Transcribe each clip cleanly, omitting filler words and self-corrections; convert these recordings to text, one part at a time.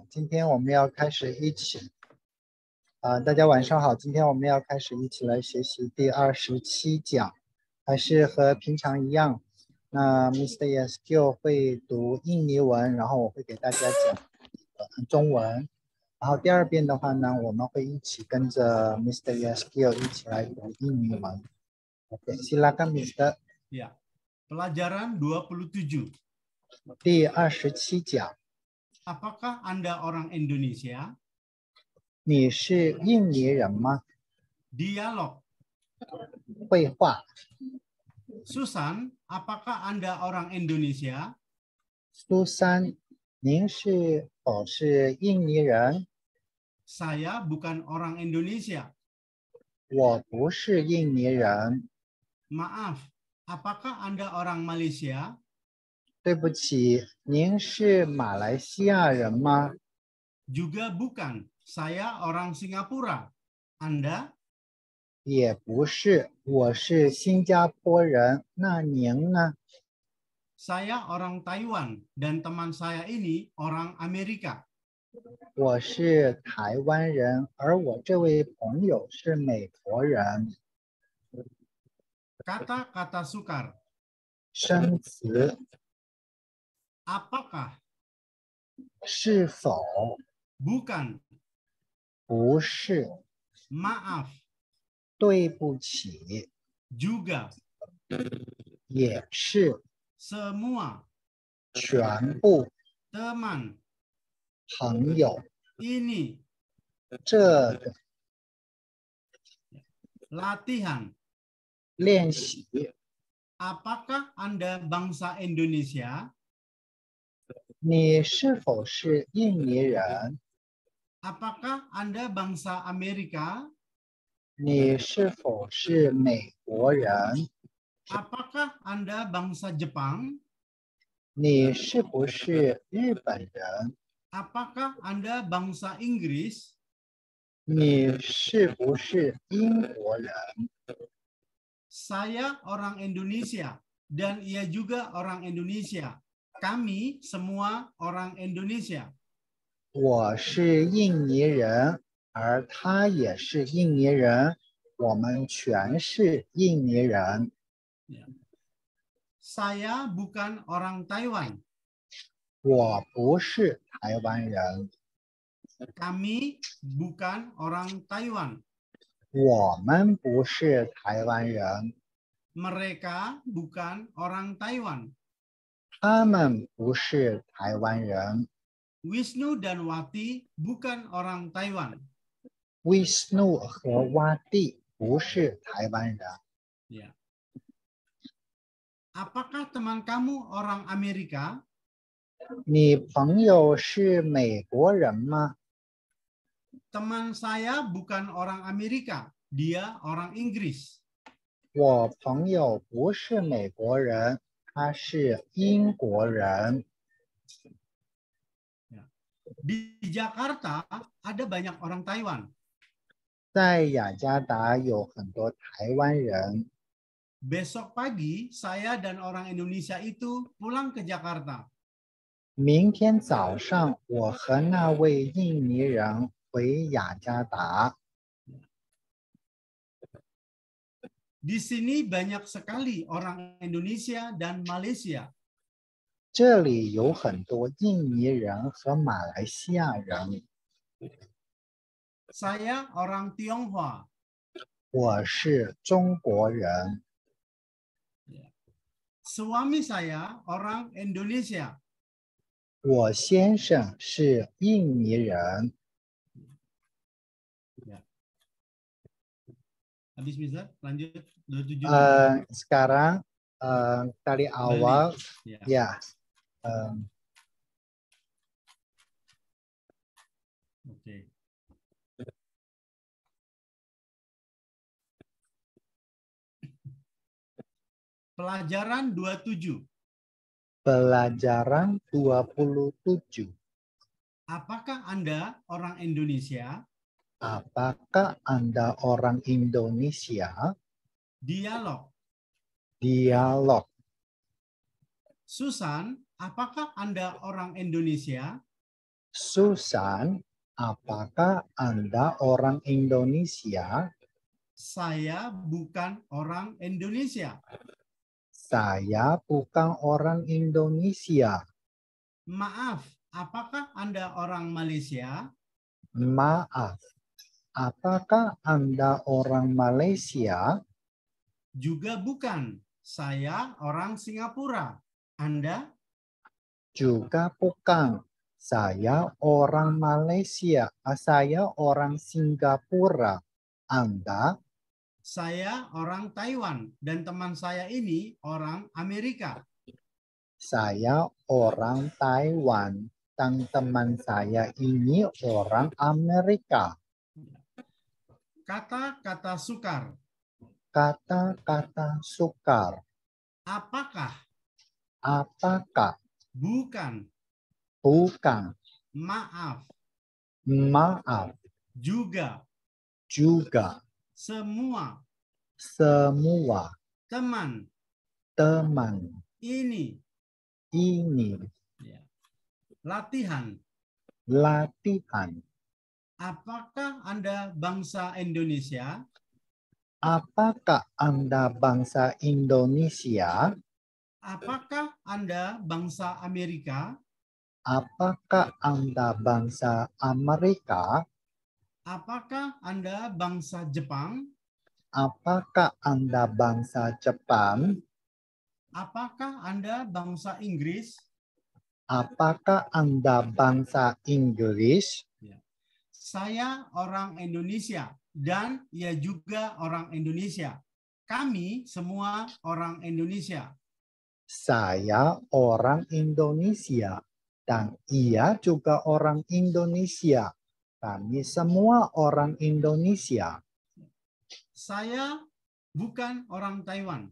今天我们要开始一起大家晚上好。今天我们要开始一起来学习第27讲，还是和平常一样。那 Mr. Yes 会读印尼文，然后我会给大家讲中文。然后第二遍的话呢，我们会一起跟着 Mr. Yes 一起来读印尼文。Oke, silakan Mr. Ya. Pelajaran 27. 第27讲。 Apakah Anda orang Indonesia? 你是印尼人吗？ Dialog. 绘画。 Susan, apakah Anda orang Indonesia? 苏珊，您是否是印尼人？ Saya bukan orang Indonesia. 我不是印尼人。 Maaf, apakah Anda orang Malaysia? 对不起，您是马来西亚人吗？ Juga bukan. Saya orang Singapura. Anda? 也不是，我是新加坡人。那您呢？ Saya orang Taiwan dan teman saya ini orang Amerika. 我是台湾人，而我这位朋友是美国人。 Kata-kata sukar. 生词 Apakah? 是否？ Bukan. 不是。 Maaf. 对不起。 Juga. 也是。 Semua. 全部。 Teman. 朋友。 Ini. 这个。 Latihan. 练习。 Apakah Anda bangsa Indonesia? 你是否是印尼人？ Apakah Anda bangsa Amerika? 你是否是美国人？ Apakah Anda bangsa Jepang? 你是不是日本人？ Apakah Anda bangsa Inggris? 你是不是英国人？ Saya orang Indonesia dan ia juga orang Indonesia. Kami semua orang Indonesia. 我是印尼人，而他也是印尼人，我们全是印尼人。 Saya bukan orang Taiwan. 我不是台湾人。 Kami bukan orang Taiwan. 我们不是台湾人。 Mereka bukan orang Taiwan. 他们不是台湾人。 Wisnu dan Wati bukan orang Taiwan. Wisnu 和洼地不是台湾人。 Ya. Apakah teman kamu orang Amerika? 你朋友是美国人吗？ Teman saya bukan orang Amerika. Dia orang Inggris. 我朋友不是美国人，他是英国人。 Di Jakarta ada banyak orang Taiwan. 在雅加达有很多台湾人。 Besok pagi saya dan orang Indonesia itu pulang ke Jakarta. 明天早上，我和那位印尼人回雅加达。 Di sini banyak sekali orang Indonesia dan Malaysia. 这里有很多印尼人和马来西亚人。 Saya orang Tionghoa. 我是中国人。 Suami saya orang Indonesia. 我先生是印尼人。 Habis bisa lanjut 27. Sekarang tali awal Balik. ya. Oke. Pelajaran 27. Pelajaran 27. Apakah Anda orang Indonesia? Apakah Anda orang Indonesia? Dialog. Dialog. Susan, apakah Anda orang Indonesia? Susan, apakah Anda orang Indonesia? Saya bukan orang Indonesia. Saya bukan orang Indonesia. Maaf, apakah Anda orang Malaysia? Maaf, apakah Anda orang Malaysia? Juga bukan. Saya orang Singapura. Anda? Juga bukan. Saya orang Malaysia. Saya orang Singapura. Anda? Saya orang Taiwan. Dan teman saya ini orang Amerika. Saya orang Taiwan. Dan teman saya ini orang Amerika. Kata-kata sukar. Kata-kata sukar. Apakah? Apakah? Bukan. Bukan. Maaf. Maaf. Juga. Juga. Semua. Semua. Teman. Teman. Ini. Ini. Latihan. Latihan. Apakah Anda bangsa Indonesia? Apakah Anda bangsa Indonesia? Apakah Anda bangsa Amerika? Apakah Anda bangsa Amerika? Apakah Anda bangsa Jepang? Apakah Anda bangsa Jepang? Apakah Anda bangsa Inggris? Apakah Anda bangsa Inggris? Saya orang Indonesia dan ia juga orang Indonesia. Kami semua orang Indonesia. Saya orang Indonesia dan ia juga orang Indonesia. Kami semua orang Indonesia. Saya bukan orang Taiwan.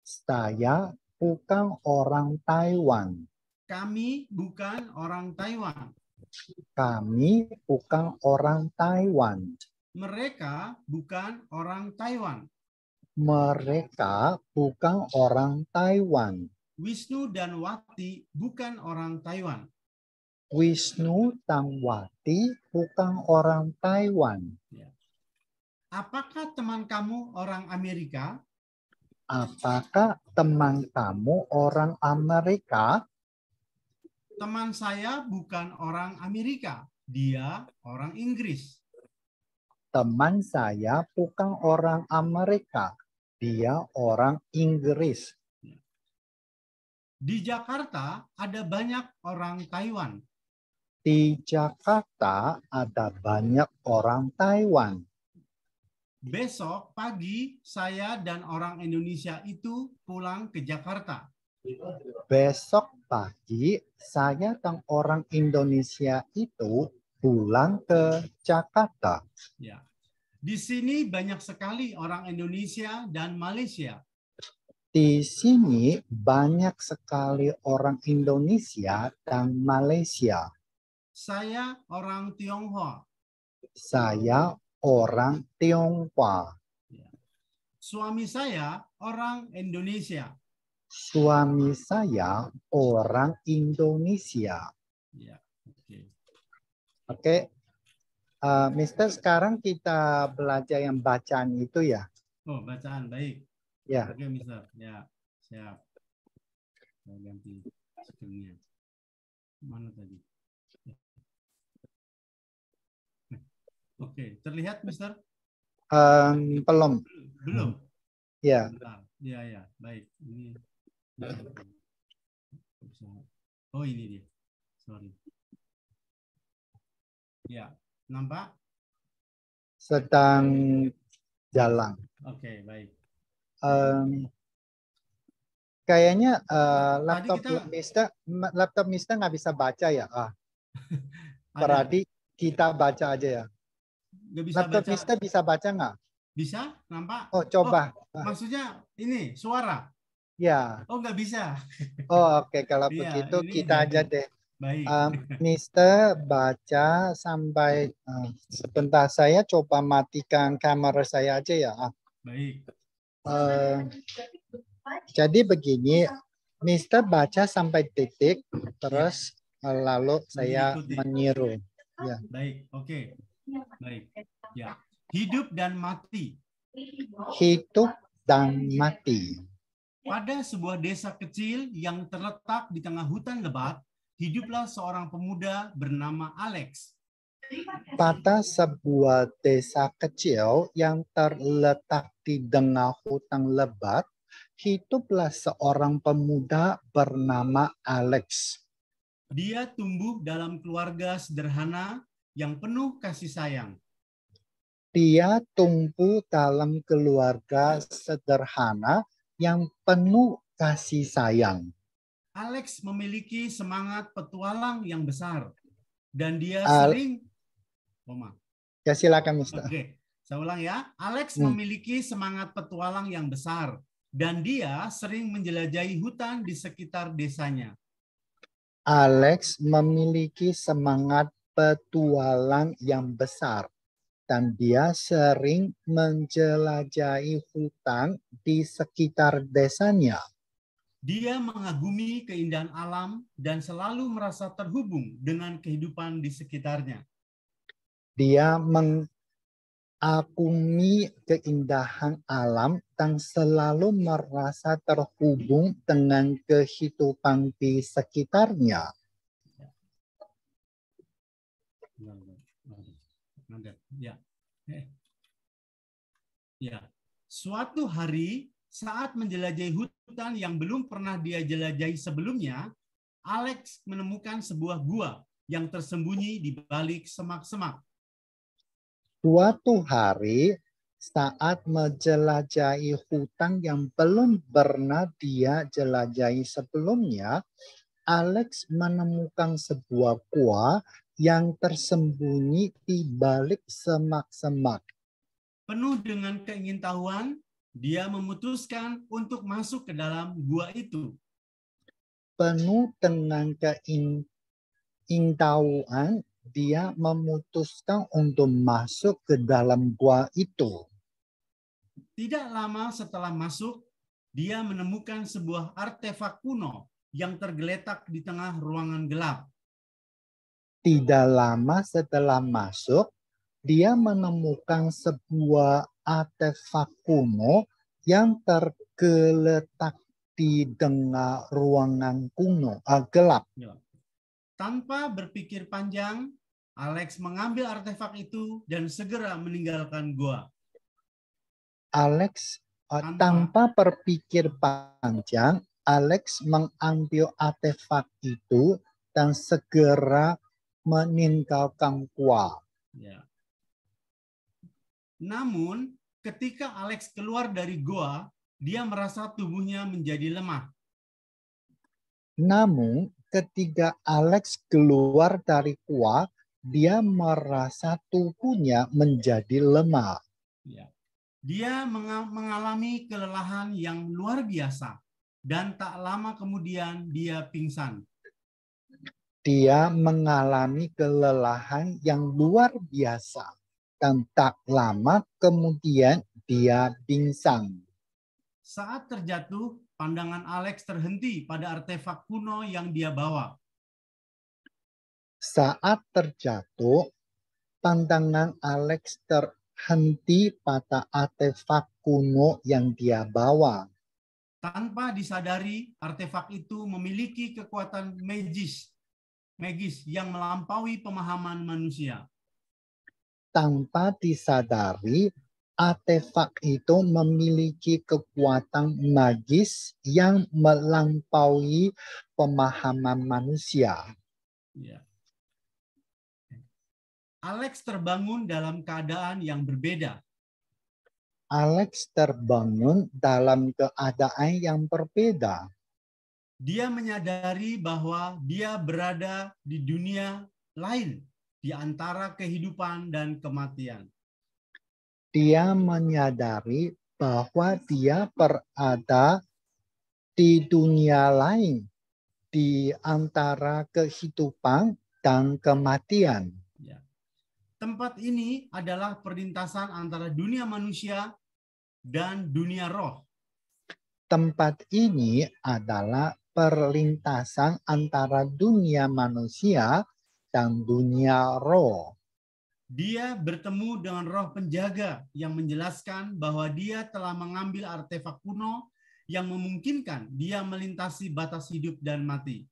Saya bukan orang Taiwan. Kami bukan orang Taiwan. Kami bukan orang Taiwan. Mereka bukan orang Taiwan. Mereka bukan orang Taiwan. Wisnu dan Wati bukan orang Taiwan. Wisnu dan Wati bukan orang Taiwan. Apakah teman kamu orang Amerika? Apakah teman kamu orang Amerika? Teman saya bukan orang Amerika. Dia orang Inggris. Teman saya bukan orang Amerika. Dia orang Inggris. Di Jakarta ada banyak orang Taiwan. Di Jakarta ada banyak orang Taiwan. Besok pagi saya dan orang Indonesia itu pulang ke Jakarta. Besok pagi saya dan orang Indonesia itu pulang ke Jakarta. Ya. Di sini banyak sekali orang Indonesia dan Malaysia. Di sini banyak sekali orang Indonesia dan Malaysia. Saya orang Tionghoa. Saya orang Tionghoa. Suami saya orang Indonesia. Suami saya orang Indonesia. Ya, oke. Oke. Mister, sekarang kita belajar yang bacaan itu ya. Oh, bacaan baik. Ya. Oke, Mister. Ya, siap. Saya ganti screen-nya. Mana tadi? Oke, terlihat, Mister? Belum. Belum. Ya. Bentar. Ya, ya, baik. Ini. Oh, ini dia. Sorry. Ya, nampak? Sedang jalan. Oke, baik. Kayaknya Tadi laptop Mister nggak bisa baca ya. Berarti kita baca aja ya. Nggak bisa Laptop baca. Mister bisa baca nggak? Bisa, nampak? Oh, coba. Maksudnya ini suara? Ya. Oh, nggak bisa. Oh, oke. Kalau Iya, begitu ini kita aja deh. Baik. Mister baca sampai sebentar, saya coba matikan kamera saya aja ya. Baik. Jadi begini, Mister baca sampai titik, terus lalu saya Mengikuti. meniru. Ya. Baik, oke. Baik. Ya. Hidup dan mati. Hidup dan mati. Pada sebuah desa kecil yang terletak di tengah hutan lebat, hiduplah seorang pemuda bernama Alex. Pada sebuah desa kecil yang terletak di tengah hutan lebat, hiduplah seorang pemuda bernama Alex. Dia tumbuh dalam keluarga sederhana yang penuh kasih sayang. Dia tumbuh dalam keluarga sederhana yang penuh kasih sayang. Alex memiliki semangat petualang yang besar dan dia Al- sering Ya silakan, Mister. Oke, saya ulang ya. Alex memiliki semangat petualang yang besar dan dia sering menjelajahi hutan di sekitar desanya. Alex memiliki semangat petualang yang besar dan dia sering menjelajahi hutan di sekitar desanya. Dia mengagumi keindahan alam dan selalu merasa terhubung dengan kehidupan di sekitarnya. Dia mengagumi keindahan alam dan selalu merasa terhubung dengan kehidupan di sekitarnya. Ya. Ya. Suatu hari saat menjelajahi hutan yang belum pernah dia jelajahi sebelumnya, Alex menemukan sebuah gua yang tersembunyi di balik semak-semak. Suatu hari saat menjelajahi hutan yang belum pernah dia jelajahi sebelumnya, Alex menemukan sebuah gua yang tersembunyi di balik semak-semak. Penuh dengan keingintahuan, dia memutuskan untuk masuk ke dalam gua itu. Penuh dengan keingintahuan, dia memutuskan untuk masuk ke dalam gua itu. Tidak lama setelah masuk, dia menemukan sebuah artefak kuno yang tergeletak di tengah ruangan gelap. Tidak lama setelah masuk, dia menemukan sebuah artefak kuno yang tergeletak di tengah ruangan kuno, gelap. Tanpa berpikir panjang, Alex mengambil artefak itu dan segera meninggalkan gua. Alex tanpa berpikir panjang, Alex mengambil artefak itu dan segera meninggalkan gua. Ya. Namun, ketika Alex keluar dari gua, dia merasa tubuhnya menjadi lemah. Namun, ketika Alex keluar dari gua, dia merasa tubuhnya menjadi lemah. Ya. Dia mengalami kelelahan yang luar biasa, dan tak lama kemudian dia pingsan. Dia mengalami kelelahan yang luar biasa, dan tak lama kemudian dia pingsan. Saat terjatuh, pandangan Alex terhenti pada artefak kuno yang dia bawa. Saat terjatuh, pandangan Alex terhenti pada artefak kuno yang dia bawa. Tanpa disadari, artefak itu memiliki kekuatan magis yang melampaui pemahaman manusia. Tanpa disadari, artefak itu memiliki kekuatan magis yang melampaui pemahaman manusia. Ya. Alex terbangun dalam keadaan yang berbeda. Alex terbangun dalam keadaan yang berbeda. Dia menyadari bahwa dia berada di dunia lain di antara kehidupan dan kematian. Dia menyadari bahwa dia berada di dunia lain di antara kehidupan dan kematian. Ya. Tempat ini adalah perlintasan antara dunia manusia dan dunia roh. Tempat ini adalah perlintasan antara dunia manusia dan dunia roh. Dia bertemu dengan roh penjaga yang menjelaskan bahwa dia telah mengambil artefak kuno yang memungkinkan dia melintasi batas hidup dan mati.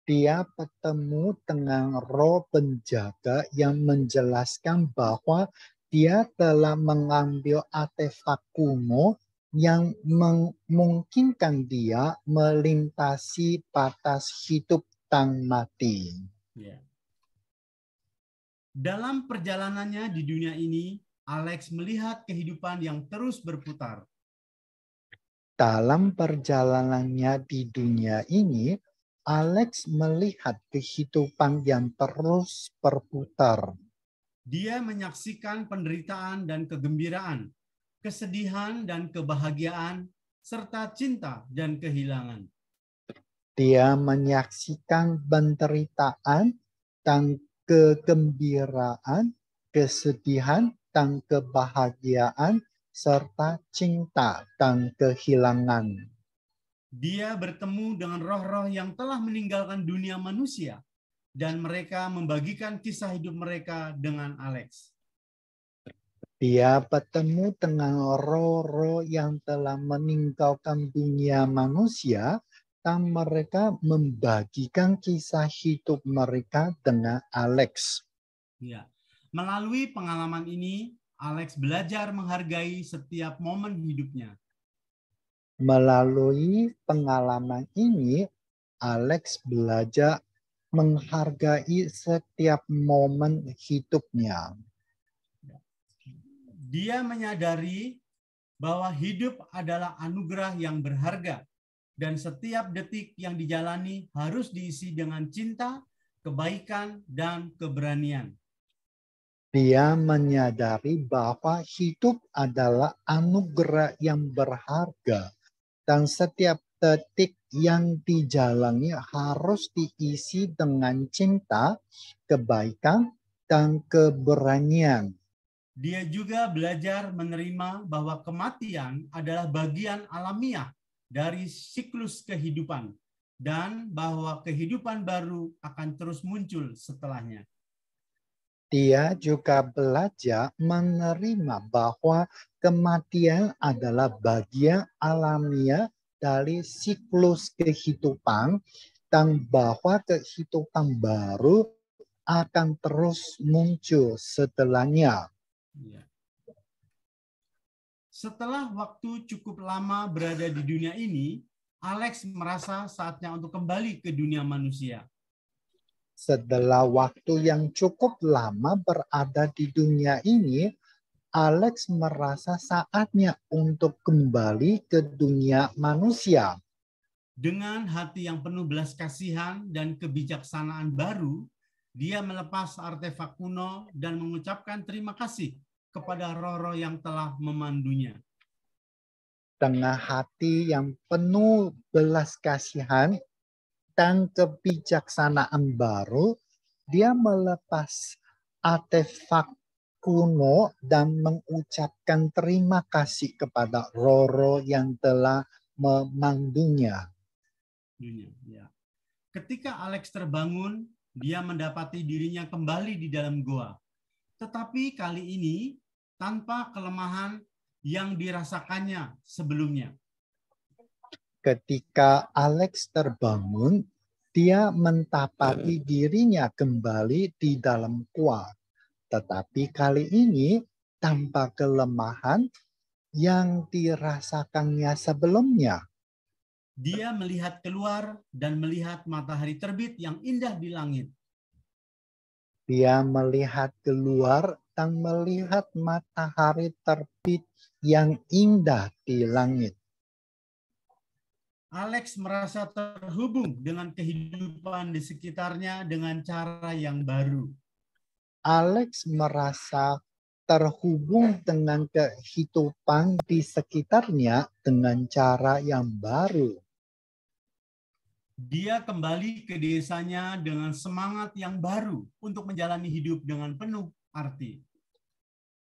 Dia bertemu dengan roh penjaga yang menjelaskan bahwa dia telah mengambil artefak kuno yang memungkinkan dia melintasi batas hidup dan mati. Ya. Dalam perjalanannya di dunia ini, Alex melihat kehidupan yang terus berputar. Dalam perjalanannya di dunia ini, Alex melihat kehidupan yang terus berputar. Dia menyaksikan penderitaan dan kegembiraan, kesedihan dan kebahagiaan, serta cinta dan kehilangan. Dia menyaksikan penderitaan dan kegembiraan, kesedihan dan kebahagiaan, serta cinta dan kehilangan. Dia bertemu dengan roh-roh yang telah meninggalkan dunia manusia, dan mereka membagikan kisah hidup mereka dengan Alex. Dia bertemu dengan roh-roh yang telah meninggalkan dunia manusia, dan mereka membagikan kisah hidup mereka dengan Alex. Ya. Melalui pengalaman ini, Alex belajar menghargai setiap momen hidupnya. Melalui pengalaman ini, Alex belajar menghargai setiap momen hidupnya. Dia menyadari bahwa hidup adalah anugerah yang berharga, dan setiap detik yang dijalani harus diisi dengan cinta, kebaikan, dan keberanian. Dia menyadari bahwa hidup adalah anugerah yang berharga, dan setiap detik yang dijalani harus diisi dengan cinta, kebaikan, dan keberanian. Dia juga belajar menerima bahwa kematian adalah bagian alamiah dari siklus kehidupan, dan bahwa kehidupan baru akan terus muncul setelahnya. Dia juga belajar menerima bahwa kematian adalah bagian alamiah dari siklus kehidupan, dan bahwa kehidupan baru akan terus muncul setelahnya. Setelah waktu cukup lama berada di dunia ini, Alex merasa saatnya untuk kembali ke dunia manusia. Setelah waktu yang cukup lama berada di dunia ini, Alex merasa saatnya untuk kembali ke dunia manusia. Dengan hati yang penuh belas kasihan dan kebijaksanaan baru, dia melepas artefak kuno dan mengucapkan terima kasih kepada roh-roh yang telah memandunya. Dengan hati yang penuh belas kasihan dan kebijaksanaan baru, dia melepas artefak kuno dan mengucapkan terima kasih kepada roh-roh yang telah memandunya. Ketika Alex terbangun, dia mendapati dirinya kembali di dalam goa. Tetapi kali ini tanpa kelemahan yang dirasakannya sebelumnya. Ketika Alex terbangun, dia mendapati dirinya kembali di dalam gua. Tetapi kali ini tanpa kelemahan yang dirasakannya sebelumnya. Dia melihat keluar dan melihat matahari terbit yang indah di langit. Dia melihat keluar dan melihat matahari terbit yang indah di langit. Alex merasa terhubung dengan kehidupan di sekitarnya dengan cara yang baru. Alex merasa terhubung dengan kehidupan di sekitarnya dengan cara yang baru. Dia kembali ke desanya dengan semangat yang baru untuk menjalani hidup dengan penuh arti.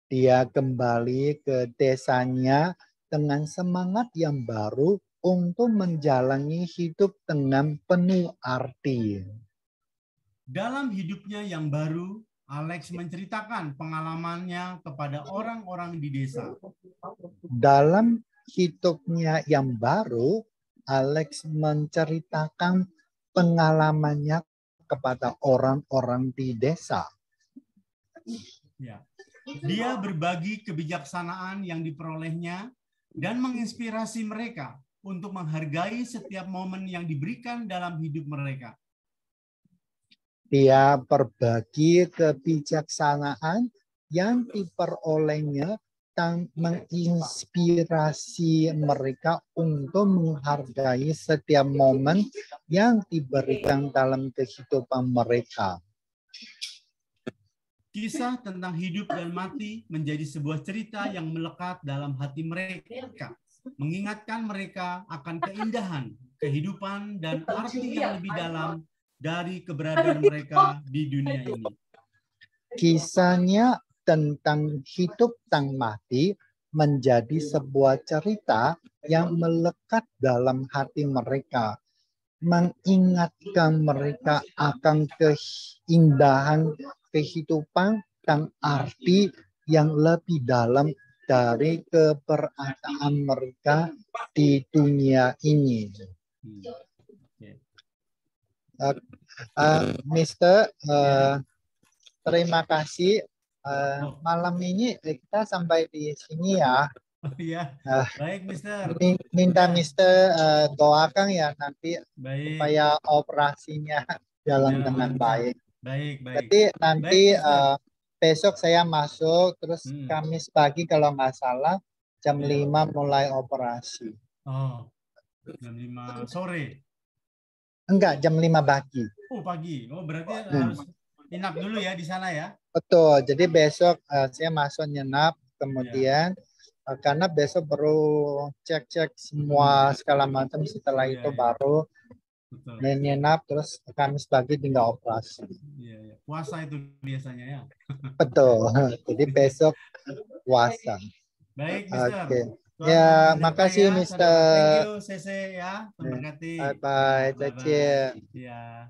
Dia kembali ke desanya dengan semangat yang baru untuk menjalani hidup dengan penuh arti. Dalam hidupnya yang baru, Alex menceritakan pengalamannya kepada orang-orang di desa. Dalam hidupnya yang baru, Alex menceritakan pengalamannya kepada orang-orang di desa. Ya. Dia berbagi kebijaksanaan yang diperolehnya dan menginspirasi mereka untuk menghargai setiap momen yang diberikan dalam hidup mereka. Dia berbagi kebijaksanaan yang diperolehnya dan menginspirasi mereka untuk menghargai setiap momen yang diberikan dalam kehidupan mereka. Kisah tentang hidup dan mati menjadi sebuah cerita yang melekat dalam hati mereka, mengingatkan mereka akan keindahan, kehidupan, dan arti yang lebih dalam dari keberadaan mereka di dunia ini. Kisahnya tentang hidup dan mati menjadi sebuah cerita yang melekat dalam hati mereka, mengingatkan mereka akan keindahan kehidupan dan arti yang lebih dalam dari keberadaan mereka di dunia ini. Mister, terima kasih. Malam ini kita sampai di sini ya. Oh iya, baik Mister. Minta Mister doakan ya nanti baik, supaya operasinya jalan dengan baik. Baik, baik. Jadi nanti Baik, besok saya masuk, terus Kamis pagi kalau nggak salah jam 5 mulai operasi. Oh, jam 5 sore? Enggak, jam 5 pagi. Oh, pagi. Oh, berarti harus inap dulu ya di sana ya? Betul, jadi besok saya masuk nyenap, kemudian karena besok baru cek-cek semua segala macam, setelah itu baru nyenap, terus Kamis pagi tinggal operasi. Iya. Puasa itu biasanya ya? Betul, jadi besok puasa. Baik, Mister. Oke. Ya, makasih ya, Mister. Thank you, CC ya. Bye-bye. Bye-bye. Ya.